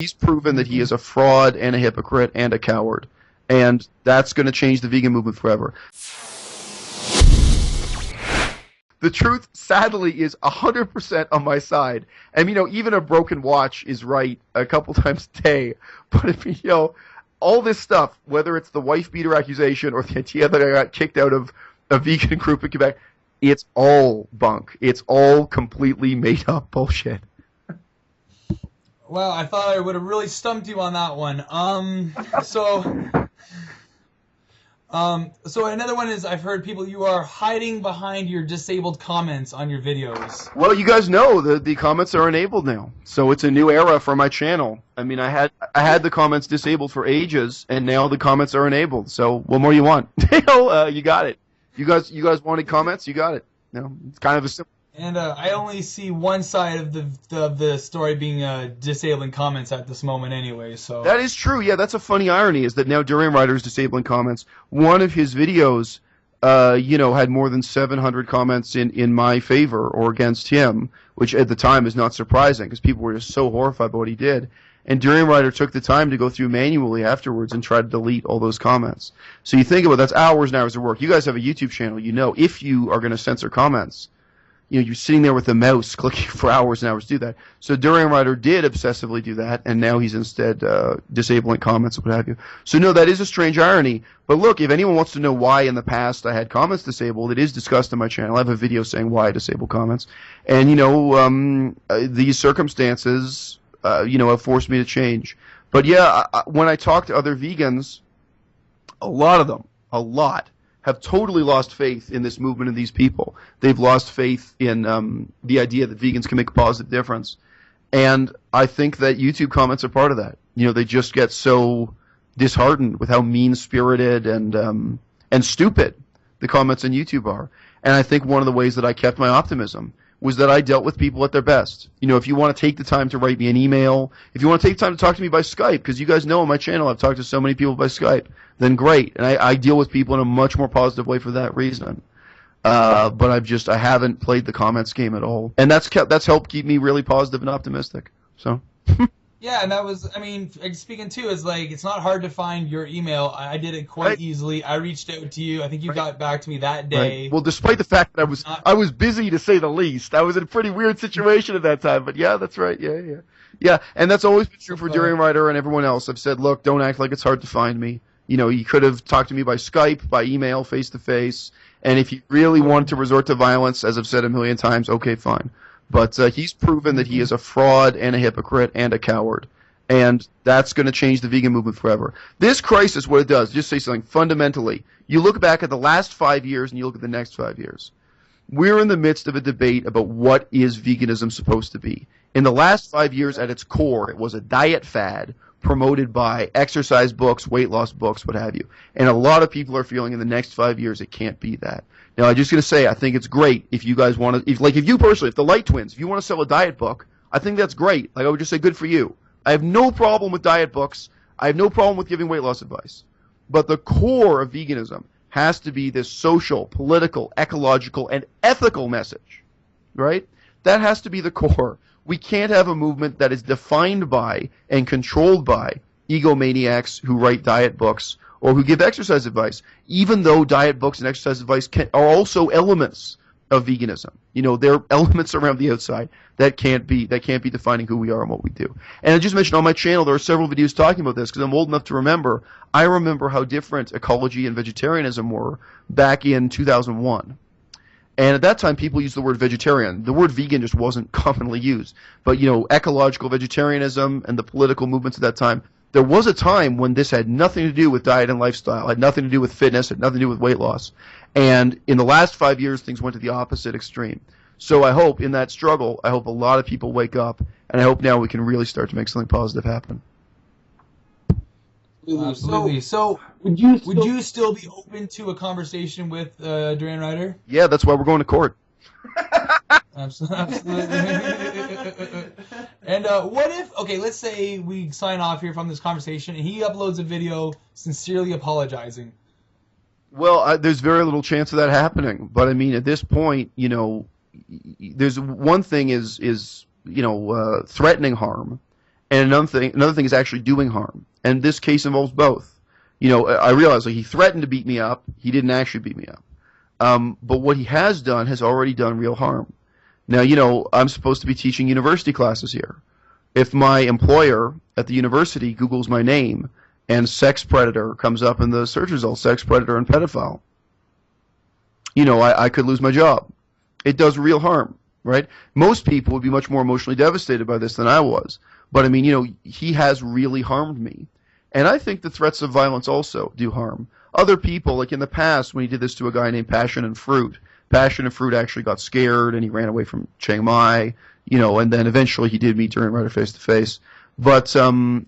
He's proven that he is a fraud and a hypocrite and a coward. And that's going to change the vegan movement forever. The truth, sadly, is 100% on my side. And, even a broken watch is right a couple times a day. But, all this stuff, whether it's the wife-beater accusation or the idea that I got kicked out of a vegan group in Quebec, it's all bunk. It's all completely made-up bullshit. Well, I thought I would have really stumped you on that one. So another one is I've heard you are hiding behind your disabled comments on your videos. Well, you guys know the comments are enabled now, so it's a new era for my channel. I mean, I had the comments disabled for ages, and now the comments are enabled. So what more you want? You got it. You guys wanted comments? You got it. It's kind of a simple. And I only see one side of the story being disabling comments at this moment anyway. So that is true. Yeah, that's a funny irony is that now Durianrider is disabling comments. One of his videos, had more than 700 comments in my favor or against him, which at the time is not surprising because people were just so horrified by what he did. And Durianrider took the time to go through manually afterwards and try to delete all those comments. So you think about that's hours and hours of work. You guys have a YouTube channel. If you are going to censor comments, you're sitting there with the mouse clicking for hours and hours to do that. So Durianrider did obsessively do that, and now he's instead disabling comments and what have you. So no, that is a strange irony. But look, if anyone wants to know why in the past I had comments disabled, it is discussed on my channel. I have a video saying why I disable comments. And, these circumstances, have forced me to change. But yeah, when I talk to other vegans, a lot of them, have totally lost faith in this movement and these people. They've lost faith in the idea that vegans can make a positive difference. And I think that YouTube comments are part of that. They just get so disheartened with how mean-spirited and stupid the comments on YouTube are. And I think one of the ways that I kept my optimism was that I dealt with people at their best. If you want to take the time to write me an email, if you want to take the time to talk to me by Skype, because you guys know on my channel I've talked to so many people by Skype, then great. And I deal with people in a much more positive way for that reason. But I haven't played the comments game at all. And that's helped keep me really positive and optimistic. So. Yeah, and that was, speaking too, is it's not hard to find your email. I did it quite easily. I reached out to you. I think you got back to me that day. Right. Well, despite the fact that I was busy to say the least. I was in a pretty weird situation at that time. But yeah, that's right. Yeah. Yeah, and that's always been true for Durianrider and everyone else. I've said, look, don't act like it's hard to find me. You could have talked to me by Skype, by email, face-to-face. And if you really wanted to resort to violence, as I've said a million times, okay, fine. But he's proven that he is a fraud and a hypocrite and a coward. And that's going to change the vegan movement forever. This crisis, what it does, just say something fundamentally. You look back at the last 5 years and you look at the next 5 years. We're in the midst of a debate about what is veganism supposed to be. In the last 5 years, at its core, it was a diet fad promoted by exercise books, weight loss books, what have you. And a lot of people are feeling in the next 5 years it can't be that. Now, I'm just going to say, I think it's great if you guys want to, if you personally, if the Light Twins, if you want to sell a diet book, I think that's great. I would just say good for you. I have no problem with diet books. I have no problem with giving weight loss advice. But the core of veganism has to be this social, political, ecological, and ethical message, right? That has to be the core. We can't have a movement that is defined by and controlled by egomaniacs who write diet books or who give exercise advice, even though diet books and exercise advice are also elements of veganism. They're elements around the outside that can't be defining who we are and what we do. And I just mentioned on my channel there are several videos talking about this because I'm old enough to remember. I remember how different ecology and vegetarianism were back in 2001. And at that time, people used the word vegetarian. The word vegan just wasn't commonly used. But, ecological vegetarianism and the political movements at that time, there was a time when this had nothing to do with diet and lifestyle, had nothing to do with fitness, had nothing to do with weight loss. And in the last 5 years, things went to the opposite extreme. So I hope in that struggle, I hope a lot of people wake up, and I hope now we can really start to make something positive happen. Absolutely. So would you still be open to a conversation with Durianrider? Yeah, that's why we're going to court. Absolutely. And what if, let's say we sign off here from this conversation and he uploads a video sincerely apologizing. Well, there's very little chance of that happening. But I mean, at this point, there's one thing is threatening harm. and another thing is actually doing harm. And this case involves both. You know, I realize he threatened to beat me up. He didn't actually beat me up. But what he has done has already done real harm. Now, you know, I'm supposed to be teaching university classes here. If my employer at the university Googles my name and sex predator comes up in the search results, sex predator and pedophile, you know, I could lose my job. It does real harm, right? Most people would be much more emotionally devastated by this than I was. But, I mean, you know, he has really harmed me. And I think the threats of violence also do harm. Other people, like in the past when he did this to a guy named Passion and Fruit actually got scared and he ran away from Chiang Mai, you know, and then eventually he did meet Durianrider face to face. But, you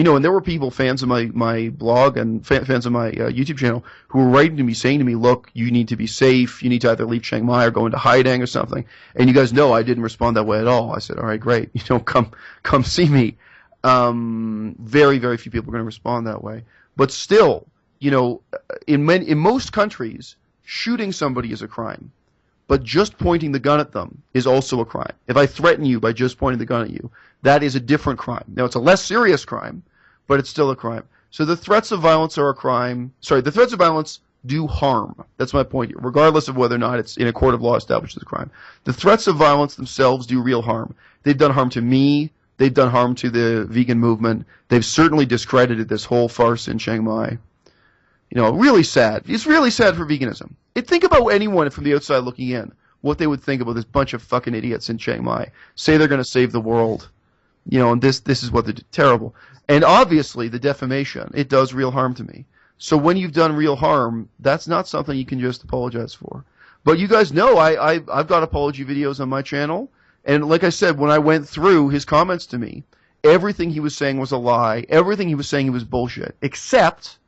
know, and there were people, fans of my blog and fans of my YouTube channel, who were writing to me saying to me, look, you need to be safe, you need to either leave Chiang Mai or go into hiding or something. And you guys know I didn't respond that way at all. I said, all right, great, you know, come see me. Very, very few people are going to respond that way. But still, you know, in most countries, shooting somebody is a crime. But just pointing the gun at them is also a crime. If I threaten you by just pointing the gun at you, that is a different crime. Now, it's a less serious crime, but it's still a crime. So the threats of violence are a crime. Sorry, the threats of violence do harm. That's my point here, regardless of whether or not it's in a court of law established as a crime. The threats of violence themselves do real harm. They've done harm to me. They've done harm to the vegan movement. They've certainly discredited this whole farce in Chiang Mai. You know, really sad. It's really sad for veganism. Think about anyone from the outside looking in, what they would think about this bunch of fucking idiots in Chiang Mai. Say they're going to save the world. You know, and this is what they're terrible. And obviously, the defamation, it does real harm to me. So when you've done real harm, that's not something you can just apologize for. But you guys know I've got apology videos on my channel. And like I said, when I went through his comments to me, everything he was saying was a lie. Everything he was saying was bullshit. Except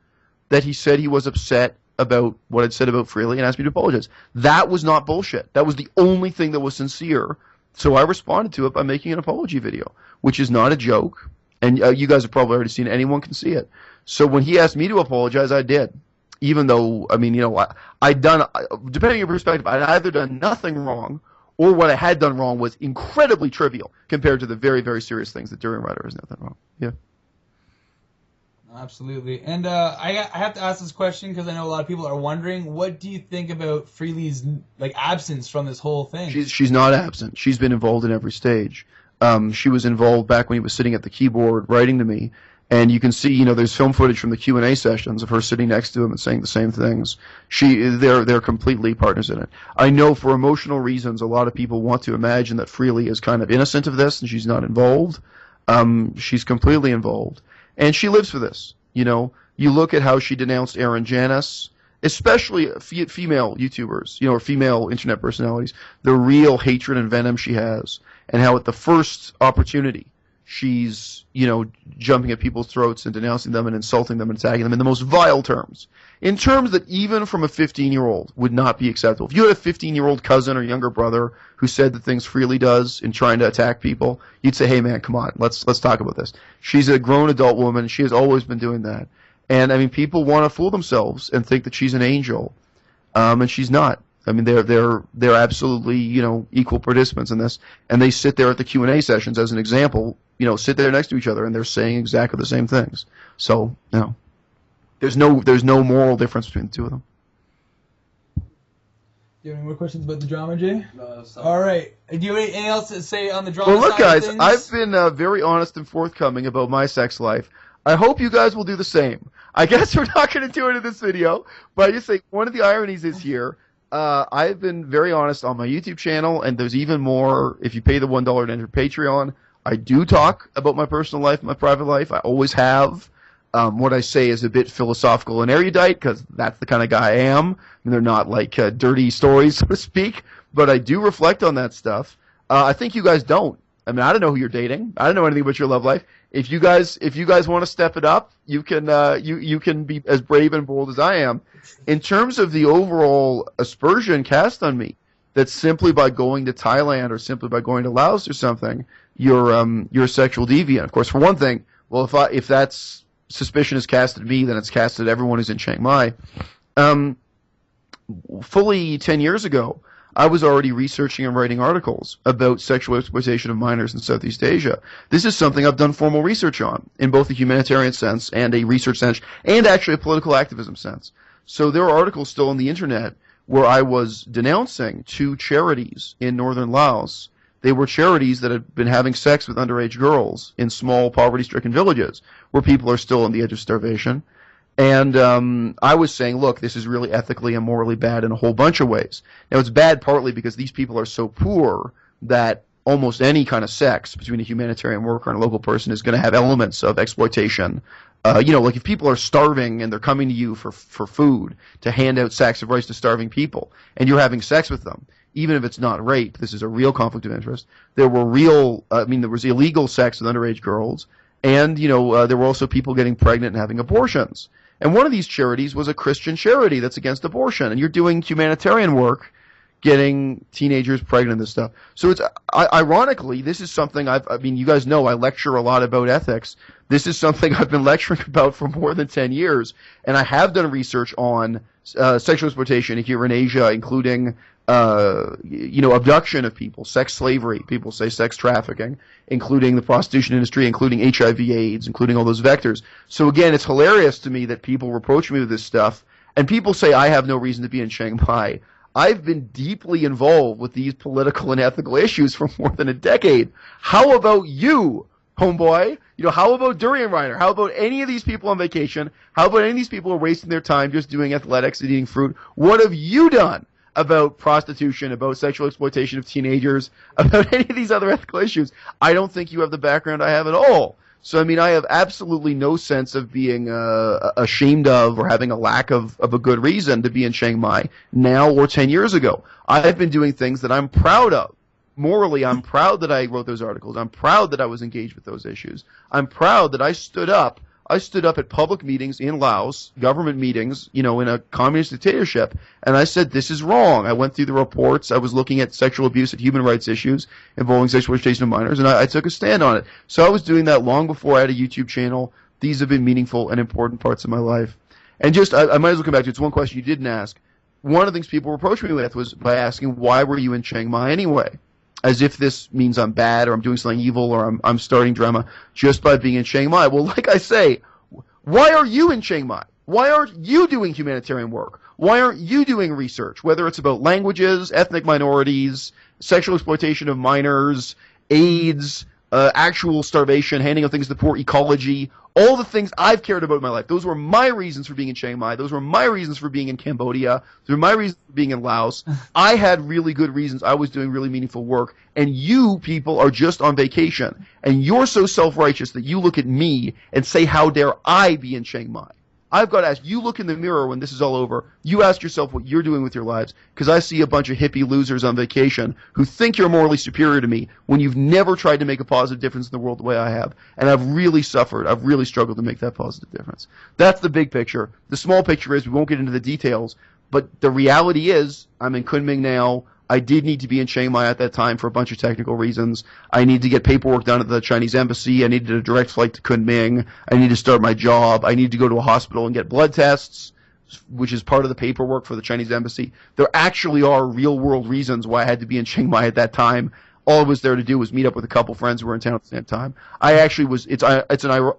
that he said he was upset about what I'd said about Freely and asked me to apologize. That was not bullshit. That was the only thing that was sincere. So I responded to it by making an apology video, which is not a joke. And you guys have probably already seen it. Anyone can see it. So when he asked me to apologize, I did. Even though, I mean, you know, I'd done, depending on your perspective, I'd either done nothing wrong or what I had done wrong was incredibly trivial compared to the very, very serious things that Durianrider has not done wrong. Yeah. Absolutely. And I have to ask this question because I know a lot of people are wondering, what do you think about Freely's absence from this whole thing? She's not absent. She's been involved in every stage. She was involved back when he was sitting at the keyboard writing to me, and you can see, you know, there's film footage from the Q&A sessions of her sitting next to him and saying the same things. They're completely partners in it. I know for emotional reasons a lot of people want to imagine that Freely is kind of innocent of this and she's not involved. She's completely involved. And she lives for this, you know. You look at how she denounced Aaron Janis, especially female YouTubers, you know, or female internet personalities, the real hatred and venom she has, and how at the first opportunity she's, you know, jumping at people's throats and denouncing them and insulting them and attacking them in the most vile terms. In terms that even from a 15-year-old would not be acceptable. If you had a 15-year-old cousin or younger brother who said the things Freely does in trying to attack people, you'd say, hey man, come on, let's talk about this. She's a grown adult woman. She has always been doing that. And I mean, people want to fool themselves and think that she's an angel. And she's not. I mean, they're absolutely, you know, equal participants in this. And they sit there at the Q&A sessions as an example, you know, sit there next to each other and they're saying exactly the same things. So, you know, there's no moral difference between the two of them. Do you have any more questions about the drama, Jay? No. All right. Do you have anything else to say on the drama? Well, look, side guys, of things? I've been very honest and forthcoming about my sex life. I hope you guys will do the same. I guess we're not going to do it in this video, but I just say one of the ironies is here. I've been very honest on my YouTube channel, and there's even more if you pay the $1 to enter Patreon. I do talk about my personal life, my private life. I always have. What I say is a bit philosophical and erudite because that's the kind of guy I am. And they're not like dirty stories, so to speak, but I do reflect on that stuff. I think you guys don't. I mean, I don't know who you're dating. I don't know anything about your love life. If you guys want to step it up, you can you can be as brave and bold as I am. In terms of the overall aspersion cast on me, that simply by going to Thailand or simply by going to Laos or something, you're a sexual deviant. Of course, for one thing, well, if that's suspicion is cast at me, then it's cast at everyone who's in Chiang Mai. Fully 10 years ago, I was already researching and writing articles about sexual exploitation of minors in Southeast Asia. This is something I've done formal research on, in both a humanitarian sense and a research sense, and actually a political activism sense. So there are articles still on the internet where I was denouncing 2 charities in northern Laos. They were charities that had been having sex with underage girls in small poverty-stricken villages where people are still on the edge of starvation. And I was saying, look, this is really ethically and morally bad in a whole bunch of ways. Now, it's bad partly because these people are so poor that almost any kind of sex between a humanitarian worker and a local person is going to have elements of exploitation. Like if people are starving and they're coming to you for food to hand out sacks of rice to starving people, and you're having sex with them, even if it's not rape, this is a real conflict of interest. There was illegal sex with underage girls, and, there were also people getting pregnant and having abortions. And one of these charities was a Christian charity that's against abortion. And you're doing humanitarian work, getting teenagers pregnant and this stuff. So it's ironically, this is something you guys know I lecture a lot about ethics. This is something I've been lecturing about for more than 10 years. And I have done research on sexual exploitation here in Asia, including abduction of people, sex slavery, people say sex trafficking, including the prostitution industry, including HIV/AIDS, including all those vectors. So again, it's hilarious to me that people reproach me with this stuff, and people say I have no reason to be in Chiang Mai. I've been deeply involved with these political and ethical issues for more than a decade. How about you, homeboy? How about Durianrider? How about any of these people on vacation? How about any of these people who are wasting their time just doing athletics and eating fruit? What have you done about prostitution, about sexual exploitation of teenagers, about any of these other ethical issues? I don't think you have the background I have at all. So, I have absolutely no sense of being ashamed of or having a lack of a good reason to be in Chiang Mai now or 10 years ago. I've been doing things that I'm proud of. Morally, I'm proud that I wrote those articles. I'm proud that I was engaged with those issues. I'm proud that I stood up at public meetings in Laos, government meetings, in a communist dictatorship, and I said, this is wrong. I went through the reports. I was looking at sexual abuse and human rights issues involving sexual exploitation of minors, and I took a stand on it. So I was doing that long before I had a YouTube channel. These have been meaningful and important parts of my life. And I might as well come back to it. It's one question you didn't ask. One of the things people reproached me with was by asking, why were you in Chiang Mai anyway? As if this means I'm bad or I'm doing something evil or I'm starting drama just by being in Chiang Mai. Well, like I say, why are you in Chiang Mai? Why aren't you doing humanitarian work? Why aren't you doing research, whether it's about languages, ethnic minorities, sexual exploitation of minors, AIDS, actual starvation, handing out things to the poor, ecology, all the things I've cared about in my life. Those were my reasons for being in Chiang Mai. Those were my reasons for being in Cambodia. Those were my reasons for being in Laos. I had really good reasons. I was doing really meaningful work. And you people are just on vacation. And you're so self-righteous that you look at me and say, how dare I be in Chiang Mai? I've got to ask, you look in the mirror when this is all over, you ask yourself what you're doing with your lives, because I see a bunch of hippie losers on vacation who think you're morally superior to me when you've never tried to make a positive difference in the world the way I have. And I've really suffered. I've really struggled to make that positive difference. That's the big picture. The small picture is we won't get into the details, but the reality is I'm in Kunming now. I did need to be in Chiang Mai at that time for a bunch of technical reasons. I need to get paperwork done at the Chinese embassy. I needed a direct flight to Kunming. I need to start my job. I need to go to a hospital and get blood tests, which is part of the paperwork for the Chinese embassy. There actually are real-world reasons why I had to be in Chiang Mai at that time. All I was there to do was meet up with a couple friends who were in town at the same time. I actually was – it's an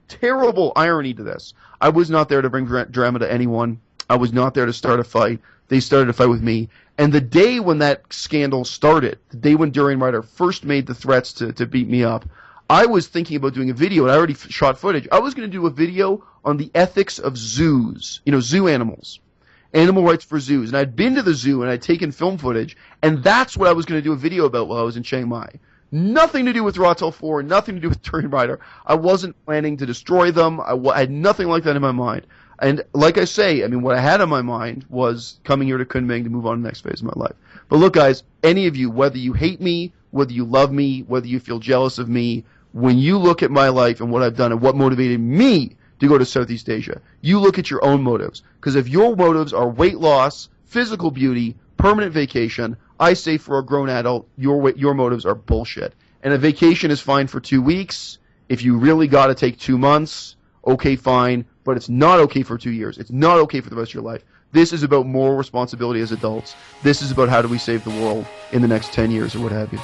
terrible irony to this. I was not there to bring drama to anyone. I was not there to start a fight. They started a fight with me. And the day when that scandal started, the day when Durianrider first made the threats to beat me up, I was thinking about doing a video, and I already shot footage. I was going to do a video on the ethics of zoos, zoo animals, animal rights for zoos. And I'd been to the zoo, and I'd taken film footage, and that's what I was going to do a video about while I was in Chiang Mai. Nothing to do with Ratel 4, nothing to do with Durianrider. I wasn't planning to destroy them. I had nothing like that in my mind. And like I say, what I had in my mind was coming here to Kunming to move on to the next phase of my life. But look, guys, any of you, whether you hate me, whether you love me, whether you feel jealous of me, when you look at my life and what I've done and what motivated me to go to Southeast Asia, you look at your own motives. Because if your motives are weight loss, physical beauty, permanent vacation, I say for a grown adult, your motives are bullshit. And a vacation is fine for 2 weeks. If you really got to take 2 months, okay, fine. but it's not okay for 2 years. It's not okay for the rest of your life. This is about moral responsibility as adults. This is about how do we save the world in the next 10 years or what have you.